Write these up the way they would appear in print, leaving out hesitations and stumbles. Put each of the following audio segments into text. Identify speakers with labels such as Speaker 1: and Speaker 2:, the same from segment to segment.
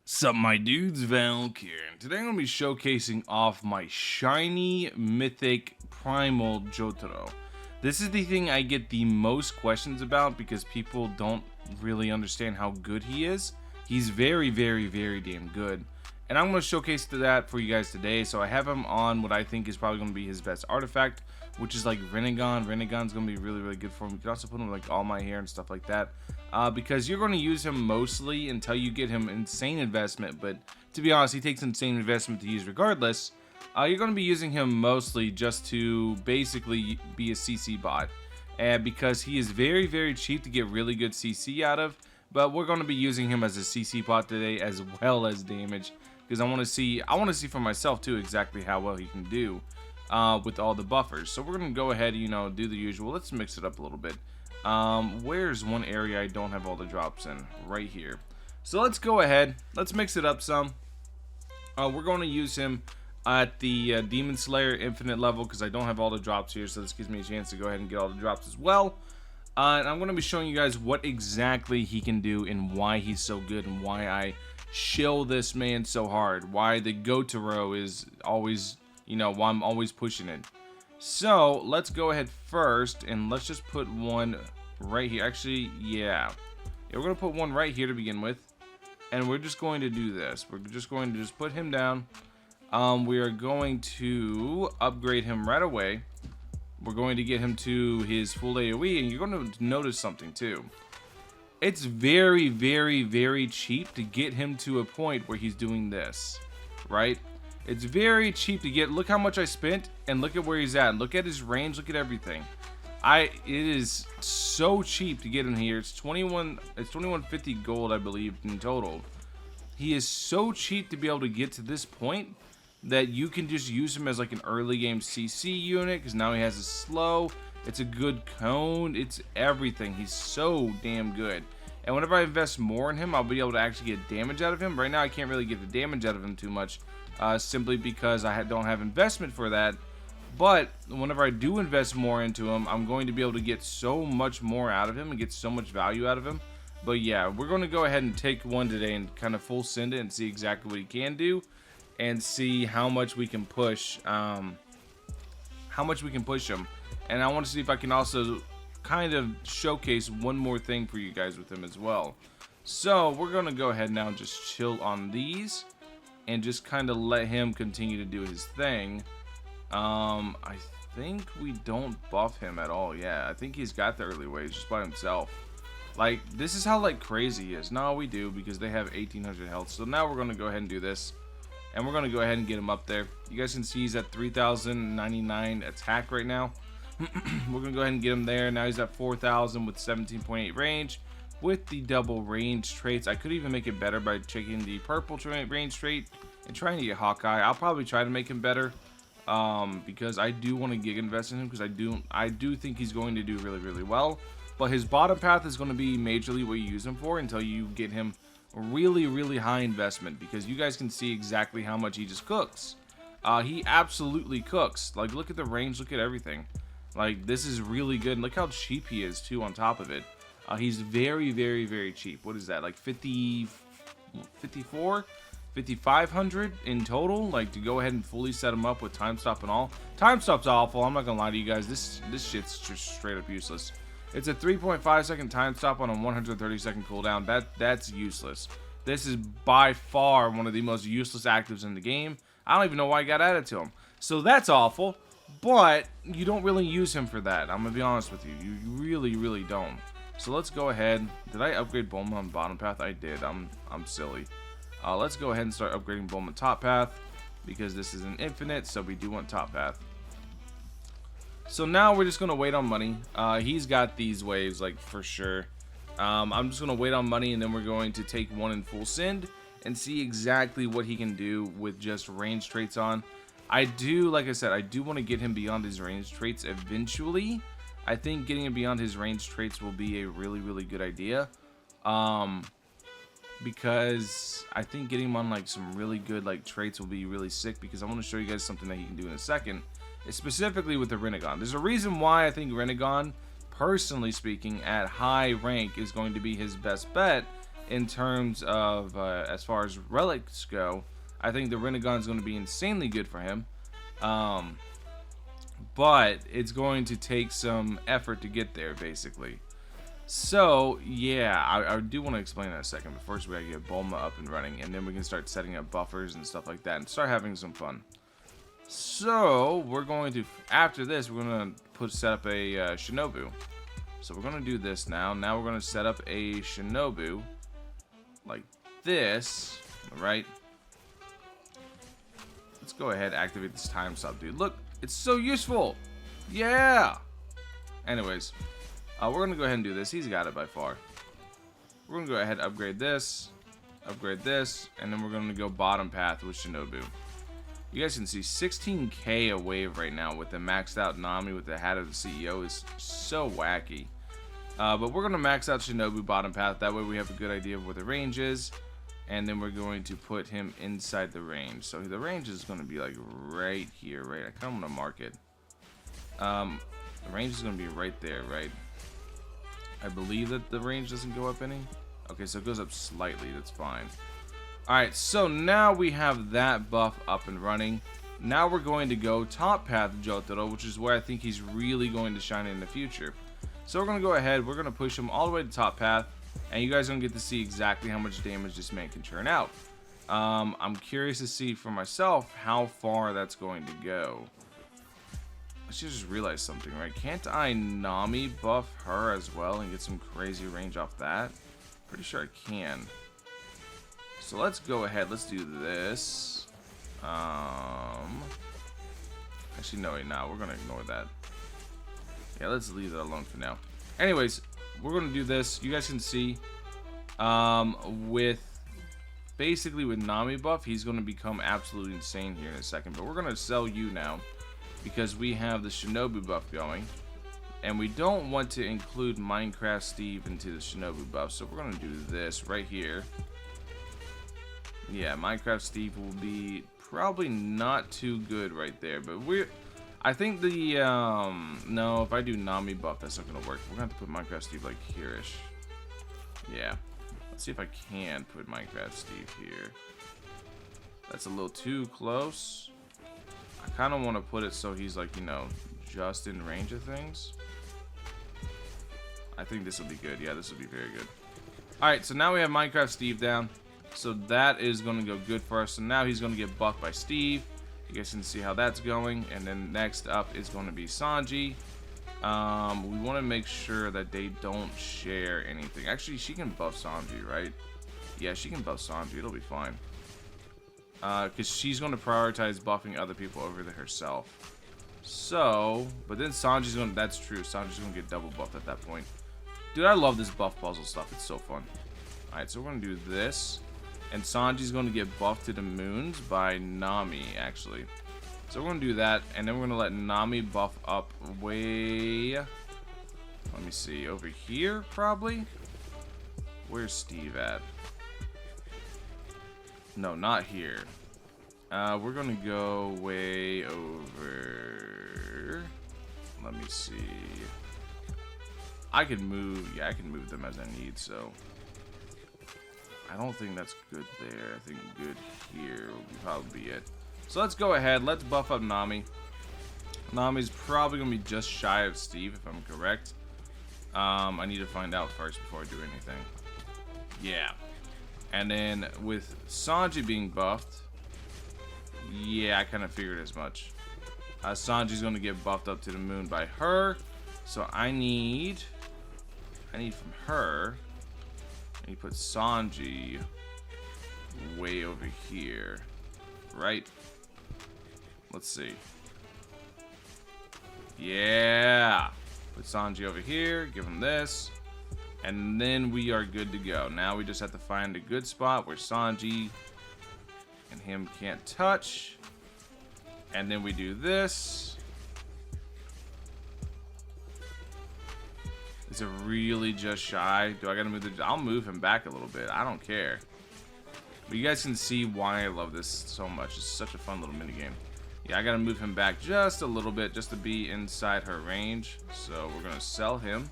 Speaker 1: Sup my dudes, Valk here, and today I'm going to be showcasing off my shiny mythic Primal Jotaro. This is the thing I get the most questions about because people don't really understand how good he is. He's very damn good. And I'm going to showcase that for you guys today. So I have him on what I think is probably going to be his best artifact, which is like Rinnegan. Rinnegan's going to be really good for him. You can also put him like all my hair and stuff like that. Because you're going to use him mostly until you get him insane investment. But to be honest, he takes insane investment to use regardless. You're going to be using him mostly just to basically be a CC bot. And because he is very cheap to get really good CC out of. But we're going to be using him as a CC bot today as well as damage. Because I want to see for myself too exactly how well he can do with all the buffers. So we're going to go ahead, do the usual. Let's mix it up a little bit. Where's one area I don't have all the drops in? Right here. So let's go ahead. Let's mix it up some. We're going to use him at the Demon Slayer Infinite level because I don't have all the drops here. So this gives me a chance to go ahead and get all the drops as well. And I'm going to be showing you guys what exactly he can do and why he's so good and why I shill this man so hard. Why the Jotaro is always, why I'm always pushing it. So let's go ahead first and let's just put one right here. Actually, yeah, we're going to put one right here to begin with. And we're just going to do this. We're just going to put him down. We are going to upgrade him right away. We're going to get him to his full AoE, and you're going to notice something too. It's very cheap to get him to a point where he's doing this, right? It's very cheap to get. Look how much I spent, and look at where he's at. Look at his range. Look at everything. It is so cheap to get in here. It's 2150 gold, I believe, in total. He is so cheap to be able to get to this point that you can just use him as like an early game CC unit because now he has a slow. It's a good cone. It's everything. He's so damn good. And whenever I invest more in him, I'll be able to actually get damage out of him. Right now, I can't really get the damage out of him too much, simply because I don't have investment for that. But whenever I do invest more into him, I'm going to be able to get so much more out of him and get so much value out of him. But yeah, we're going to go ahead and take one today and kind of full send it and see exactly what he can do. And see how much we can push, him. And I want to see if I can also kind of showcase one more thing for you guys with him as well. So we're going to go ahead now and just chill on these and just kind of let him continue to do his thing. I think we don't buff him at all. Yeah, I think he's got the early waves just by himself. Like, this is how like crazy he is. No, we do, because they have 1800 health. So now we're going to go ahead and do this. And we're going to go ahead and get him up there. You guys can see he's at 3099 attack right now. We're going to go ahead and get him there. Now he's at 4000 with 17.8 range. With the double range traits, I could even make it better by checking the purple range trait and trying to get Hawkeye. I'll probably try to make him better. Because I do want to gig invest in him. Because I do think he's going to do really well. But his bottom path is going to be majorly what you use him for until you get him really high investment, because you guys can see exactly how much he just cooks. He absolutely cooks. Like, look at the range, look at everything. Like, this is really good, and look how cheap he is too on top of it. He's very cheap. What is that, like 5500 in total, like, to go ahead and fully set him up with time stop and all. Time stop's awful, I'm not gonna lie to you guys. This shit's just straight up useless. It's a 3.5 second time stop on a 130 second cooldown. That's useless. This is by far one of the most useless actives in the game. I don't even know why I got added to him. So that's awful, but you don't really use him for that. I'm gonna be honest with you. You really don't. So let's go ahead. Did I upgrade Bulma on bottom path? I did. I'm silly. Let's go ahead and start upgrading Bulma top path, because this is an infinite, so we do want top path. So now we're just going to wait on money. He's got these waves, like, for sure. I'm just going to wait on money, and then we're going to take one in full send and see exactly what he can do with just range traits on. Like I said, I do want to get him beyond his range traits eventually. I think getting him beyond his range traits will be a really good idea. Because I think getting him on, like, some really good, like, traits will be really sick, because I want to show you guys something that he can do in a second. Specifically with the Rinnegan. There's a reason why I think Rinnegan, personally speaking, at high rank is going to be his best bet, in terms of as far as relics go, I think the Rinnegan is going to be insanely good for him. But it's going to take some effort to get there, basically. So, yeah, I do want to explain that in a second, but first we gotta get Bulma up and running, and then we can start setting up buffers and stuff like that, and start having some fun. So, we're going to, after this, we're going to set up a Shinobu. So we're going to do this now. Now we're going to set up a Shinobu, like this, right? Let's go ahead and activate this time stop, dude. Look, it's so useful. Yeah. Anyways. We're going to go ahead and do this. He's got it by far. We're going to go ahead and upgrade this, and then we're going to go bottom path with Shinobu. You guys can see 16k a wave right now with the maxed out Nami with the hat of the CEO is so wacky. But we're going to max out Shinobu bottom path. That way we have a good idea of where the range is. And then we're going to put him inside the range. So the range is going to be like right here, right? I kind of want to mark it. The range is going to be right there, right? I believe that the range doesn't go up any. Okay, so it goes up slightly. That's fine. Alright, so now we have that buff up and running. Now we're going to go top path Jotaro, which is where I think he's really going to shine in the future. So we're going to go ahead. We're going to push him all the way to top path. And you guys are going to get to see exactly how much damage this man can churn out. I'm curious to see for myself how far that's going to go. I should just realize something, right? Can't I Nami buff her as well and get some crazy range off that? Pretty sure I can. So let's go ahead. Let's do this. Actually, no, wait, now we're going to ignore that. Yeah, let's leave that alone for now. Anyways, we're going to do this. You guys can see with Nami buff, he's going to become absolutely insane here in a second. But we're going to sell you now, because we have the Shinobu buff going, and we don't want to include Minecraft Steve into the Shinobu buff, so we're going to do this right here. Yeah, Minecraft Steve will be probably not too good right there, but I think the, no, if I do Nami buff, that's not going to work. We're going to have to put Minecraft Steve like here-ish. Yeah, let's see if I can put Minecraft Steve here. That's a little too close. I kind of want to put it so he's like, you know, just in range of things. I think this will be good. Yeah, this will be very good. Alright, so now we have Minecraft Steve down. So that is going to go good for us. So now he's going to get buffed by Steve. You guys can see how that's going. And then next up is going to be Sanji. We want to make sure that they don't share anything. Actually, she can buff Sanji, right? Yeah, she can buff Sanji. It'll be fine. Because she's going to prioritize buffing other people over there herself. So, but then Sanji's going to, that's true, Sanji's going to get double buffed at that point. Dude, I love this buff puzzle stuff. It's so fun. Alright, so we're going to do this. And Sanji's going to get buffed to the moons by Nami, actually. So we're going to do that. And then we're going to let Nami buff up way... Let me see. Over here, probably? Where's Steve at? No, not here. We're going to go way over... Let me see. I can move... Yeah, I can move them as I need, so... I don't think that's good there. I think good here will probably be it. So let's go ahead. Let's buff up Nami. Nami's probably going to be just shy of Steve, if I'm correct. I need to find out first before I do anything. Yeah. And then with Sanji being buffed, yeah, I kind of figured as much. Sanji's going to get buffed up to the moon by her. So I need from her... And you put Sanji way over here, right? Let's see. Yeah. Put Sanji over here, give him this. And then we are good to go. Now we just have to find a good spot where Sanji and him can't touch. And then we do this. Is it really just shy? Do I gotta move the... I'll move him back a little bit. I don't care. But you guys can see why I love this so much. It's such a fun little minigame. Yeah, I gotta move him back just a little bit just to be inside her range. So we're gonna sell him.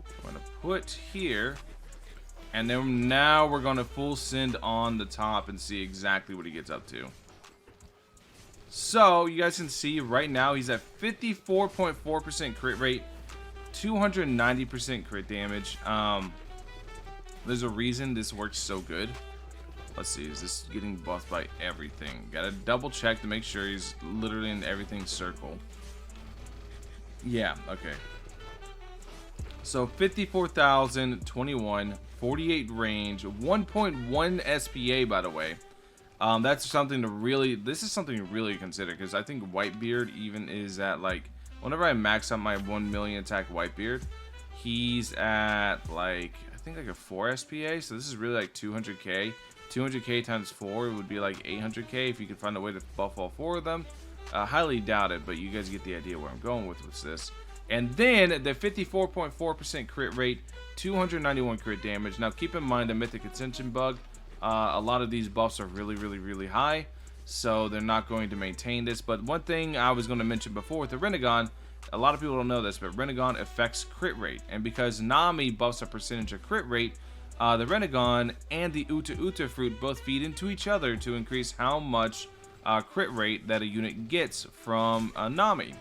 Speaker 1: I'm gonna put here And then now we're going to full send on the top and see exactly what he gets up to. So you guys can see right now he's at 54.4% crit rate, 290% crit damage. There's a reason this works so good. Let's see, is this getting buffed by everything? Gotta double check to make sure he's literally in everything's circle. Yeah, okay. So 54,021, 48 range, 1.1 SPA, by the way. That's something to really, this is something to really consider, because I think Whitebeard even is at, like, whenever I max out my 1 million attack Whitebeard, he's at, like, I think like a 4 SPA, so this is really like 200k. 200k times 4 would be like 800k if you could find a way to buff all 4 of them. Highly doubt it, but you guys get the idea where I'm going with this. And then the 54.4% crit rate, 291 crit damage. Now keep in mind the Mythic Ascension bug. A lot of these buffs are really high, so they're not going to maintain this. But one thing I was going to mention before with the Rinnegan, a lot of people don't know this, but Rinnegan affects crit rate. And because Nami buffs a percentage of crit rate, the Rinnegan and the Uta fruit both feed into each other to increase how much crit rate that a unit gets from Nami.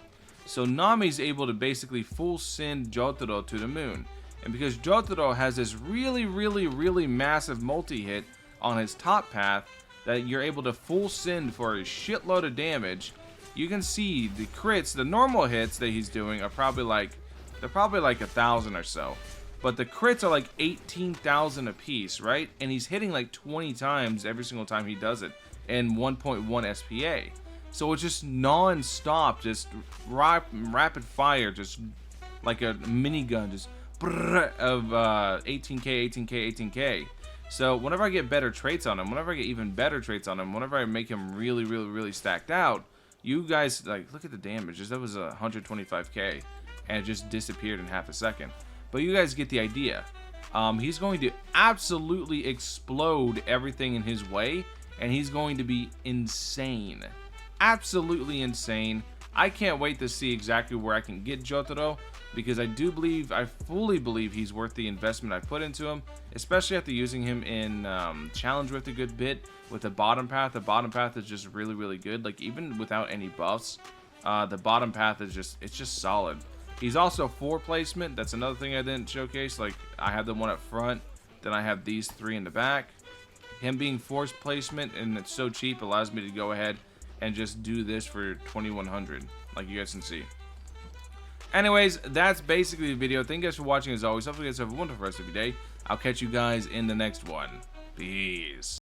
Speaker 1: So Nami's able to basically full send Jotaro to the moon. And because Jotaro has this really massive multi-hit on his top path that you're able to full send for a shitload of damage, you can see the crits, the normal hits that he's doing are probably like, they're probably like 1,000 or so. But the crits are like 18,000 a piece, right? And he's hitting like 20 times every single time he does it in 1.1 SPA. So it's just non-stop, just rapid fire, just like a minigun, just of 18k, 18k, 18k. So whenever I get better traits on him, whenever I get even better traits on him, whenever I make him really stacked out, you guys, like, look at the damage. That was 125k, and it just disappeared in half a second. But you guys get the idea. He's going to absolutely explode everything in his way, and he's going to be insane. Absolutely insane. I can't wait to see exactly where I can get Jotaro, because I fully believe he's worth the investment I put into him, especially after using him in Challenge Rift a good bit with the bottom path. The bottom path is just really good. Like, even without any buffs, the bottom path is it's just solid. He's also 4 placement. That's another thing I didn't showcase. Like, I have the one up front, then I have these 3 in the back. Him being 4 placement, and it's so cheap, allows me to go ahead and just do this for 2,100, like you guys can see. Anyways, that's basically the video. Thank you guys for watching as always. Hopefully you guys have a wonderful rest of your day. I'll catch you guys in the next one. Peace.